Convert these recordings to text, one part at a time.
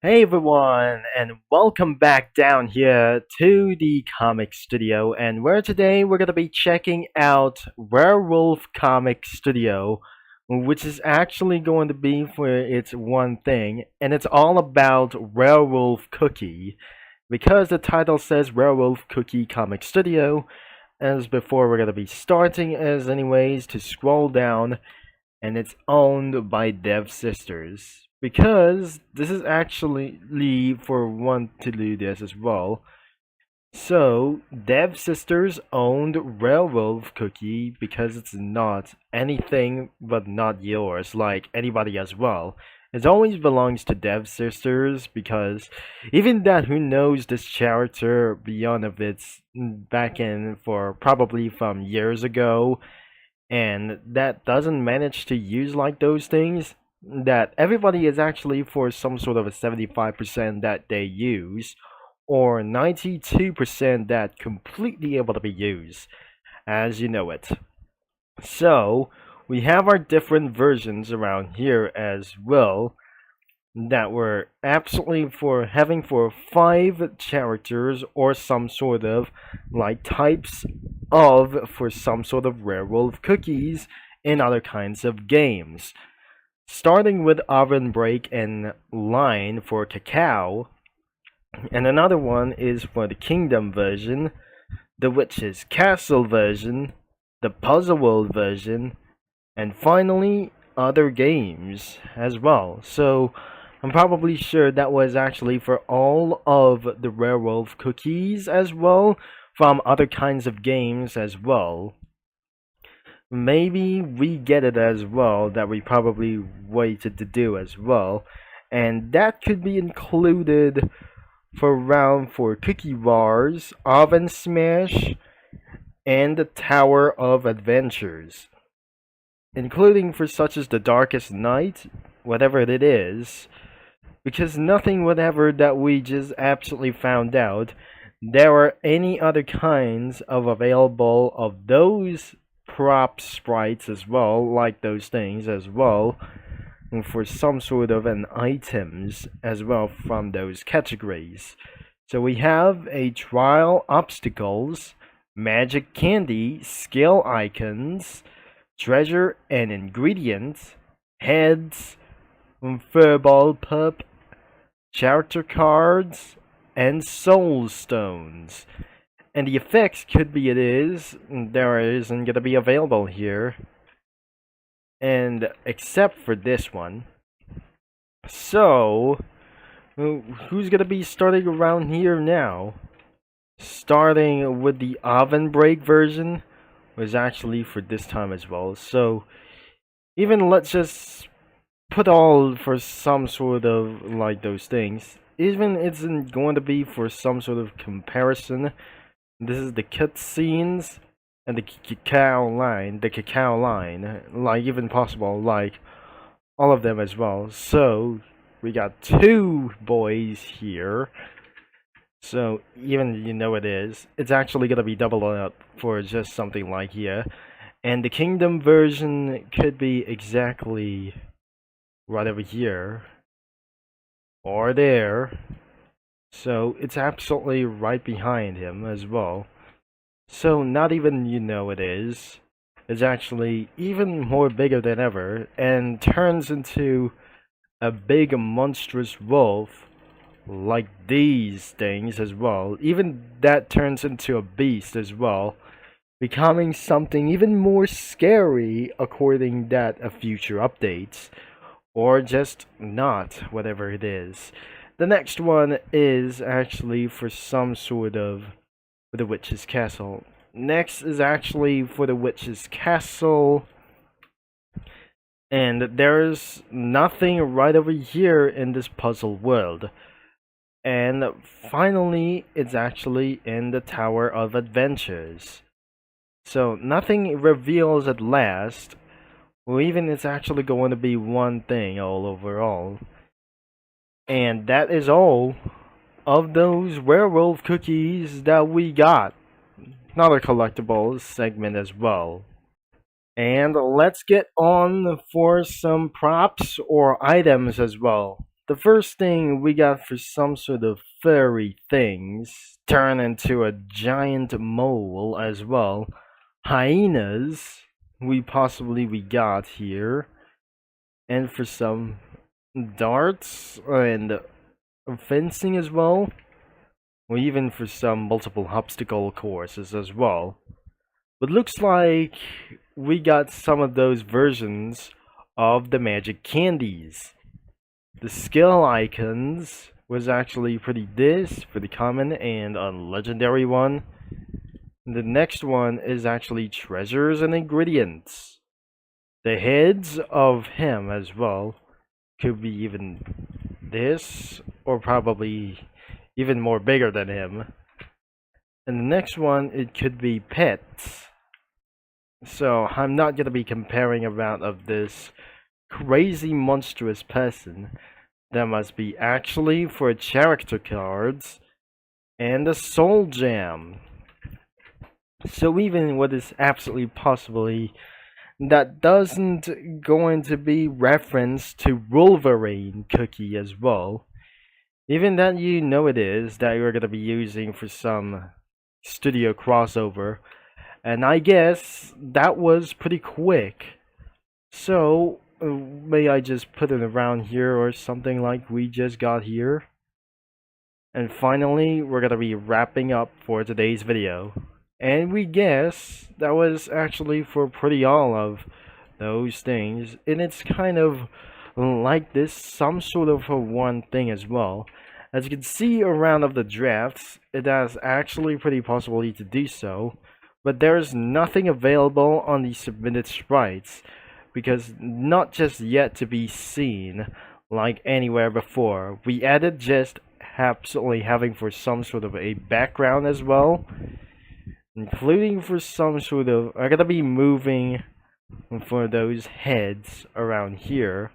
Hey everyone, and welcome back down here to the comic studio. And where today we're gonna be checking out Werewolf Comic Studio, which is actually going to be for its one thing, and it's all about Werewolf Cookie. Because the title says Werewolf Cookie Comic Studio, as before, we're gonna be starting as anyways to scroll down, and it's owned by Dev Sisters. Because this is actually for one to do this as well. So Dev Sisters owned Werewolf Cookie because it's not anything but not yours, like anybody as well. It always belongs to Dev Sisters because even that who knows this character beyond of its back in for probably from years ago, and that doesn't manage to use like those things, that everybody is actually for some sort of a 75% that they use, or 92% that completely able to be used as you know it. So we have our different versions around here as well, that were absolutely for having for 5 characters or some sort of like types of for some sort of werewolf cookies in other kinds of games. Starting with Oven Break and Line for Cacao, and another one is for the Kingdom version, the Witch's Castle version, the Puzzle World version, and finally other games as well. So I'm probably sure that was actually for all of the werewolf cookies as well, from other kinds of games as well. Maybe we get it as well that we probably waited to do as well, and that could be included for round for Cookie Wars, Oven Smash, and the Tower of Adventures, including for such as the Darkest Night, whatever it is, because nothing whatever that we just absolutely found out there are any other kinds of available of those prop sprites as well, like those things as well, and for some sort of an items as well from those categories. So we have a trial obstacles, magic candy, skill icons, treasure and ingredients, heads, furball pup, character cards, and soul stones. And the effects could be there isn't gonna be available here. And except for this one. So who's gonna be starting around here now? Starting with the Oven Break version was actually for this time as well. So even let's just put all for some sort of like those things. Even it's going to be for some sort of comparison. This is the cutscenes and the cacao line, like even possible, like all of them as well. So we got 2 boys here. So even you know it's actually gonna be double up for just something like here. And the Kingdom version could be exactly right over here or there. So it's absolutely right behind him as well. So not even it's actually even more bigger than ever and turns into a big monstrous wolf like these things as well. Even that turns into a beast as well, becoming something even more scary according that a future updates, or just not, whatever it is. The next one is actually for some sort of the witch's castle. Next is actually for the witch's castle, and there's nothing right over here in this puzzle world. And finally, it's actually in the Tower of Adventures. So nothing reveals at last, or even it's actually going to be one thing all overall. And that is all of those werewolf cookies that we got. Another collectibles segment as well. And let's get on for some props or items as well. the first thing we got for some sort of furry things turn into a giant mole as well. Hyenas we got here, and for some darts and fencing as well, or even for some multiple obstacle courses as well. But looks like we got some of those versions of the magic candies. The skill icons was actually pretty common and a legendary one. The next one is actually treasures and ingredients. The heads of him as well could be even this, or probably even more bigger than him. And the next one, it could be pets. So I'm not gonna be comparing around of this crazy monstrous person. That must be actually for character cards and a soul gem. So even what is absolutely possibly that doesn't going to be reference to Wolverine cookie as well. Even that you know it is that you're gonna be using for some studio crossover. And I guess that was pretty quick. So, may I just put it around here or something like we just got here? And finally, we're gonna be wrapping up for today's video. And we guess that was actually for pretty all of those things. And it's kind of like this, some sort of a one thing as well. As you can see around of the drafts, it has actually pretty possibility to do so. But there's nothing available on the submitted sprites, because not just yet to be seen like anywhere before. We added just absolutely having for some sort of a background as well, including for some sort of, I'm gonna be moving for those heads around here.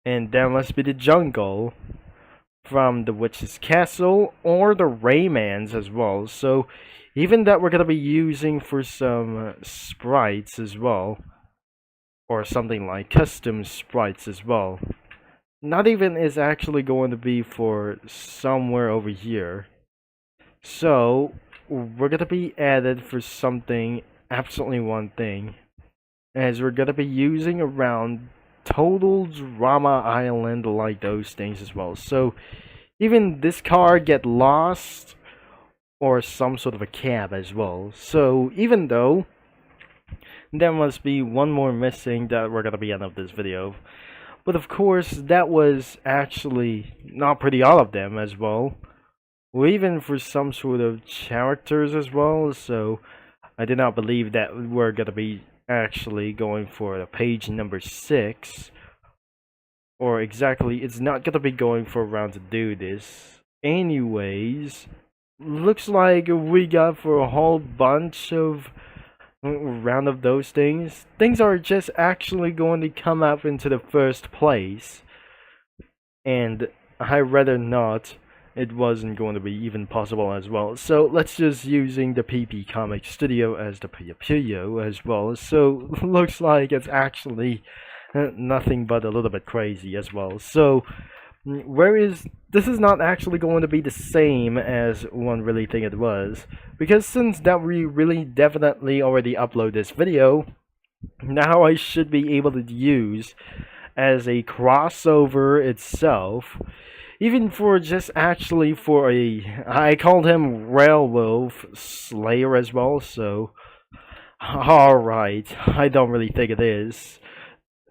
And that must be the jungle from the witch's castle or the Raymans as well. So even that we're gonna be using for some sprites as well, or something like custom sprites as well. Not even is actually going to be for somewhere over here. So we're gonna be added for something, absolutely one thing, as we're gonna be using around Total Drama Island, like those things as well. So even this car get lost, or some sort of a cab as well. So even though there must be one more missing that we're gonna be end of this video, but of course that was actually not pretty all of them as well, or even for some sort of characters as well. So I did not believe that we're gonna be actually going for the page number 6, or exactly it's not gonna be going for a round to do this anyways. Looks like we got for a whole bunch of round of those things. Things are just actually going to come up into the first place, and I rather not. It wasn't going to be even possible as well. So let's just using the PP Comic Studio as the Puyo as well. So looks like it's actually nothing but a little bit crazy as well. So this is not actually going to be the same as one really think it was, because since that we really definitely already upload this video, now I should be able to use as a crossover itself, even for just actually for I called him Werewolf Slayer as well. So alright, I don't really think it is.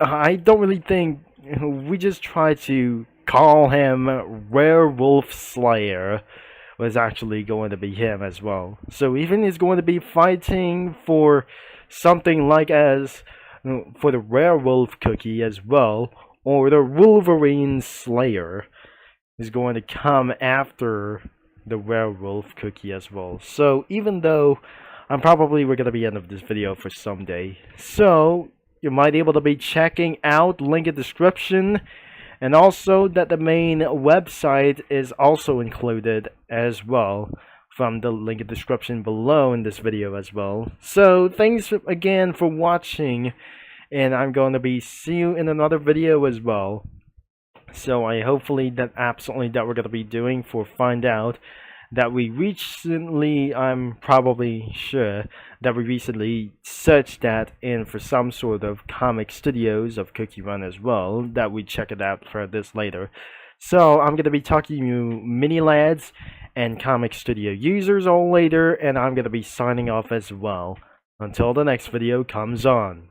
I don't really think, we just try to call him Werewolf Slayer was actually going to be him as well. So even he's going to be fighting for something like as for the werewolf cookie as well, or the Wolverine Slayer is going to come after the werewolf cookie as well. So even though we're going to be end of this video for someday, so you might be able to be checking out, link in description. And also that the main website is also included as well from the link in the description below in this video as well. So thanks again for watching, and I'm going to be see you in another video as well. So I hopefully that absolutely that we're gonna be doing for find out that we recently, I'm probably sure that we recently searched that in for some sort of comic studios of Cookie Run as well, that we check it out for this later. So I'm gonna be talking to you mini lads and comic studio users all later, and I'm gonna be signing off as well. Until the next video comes on.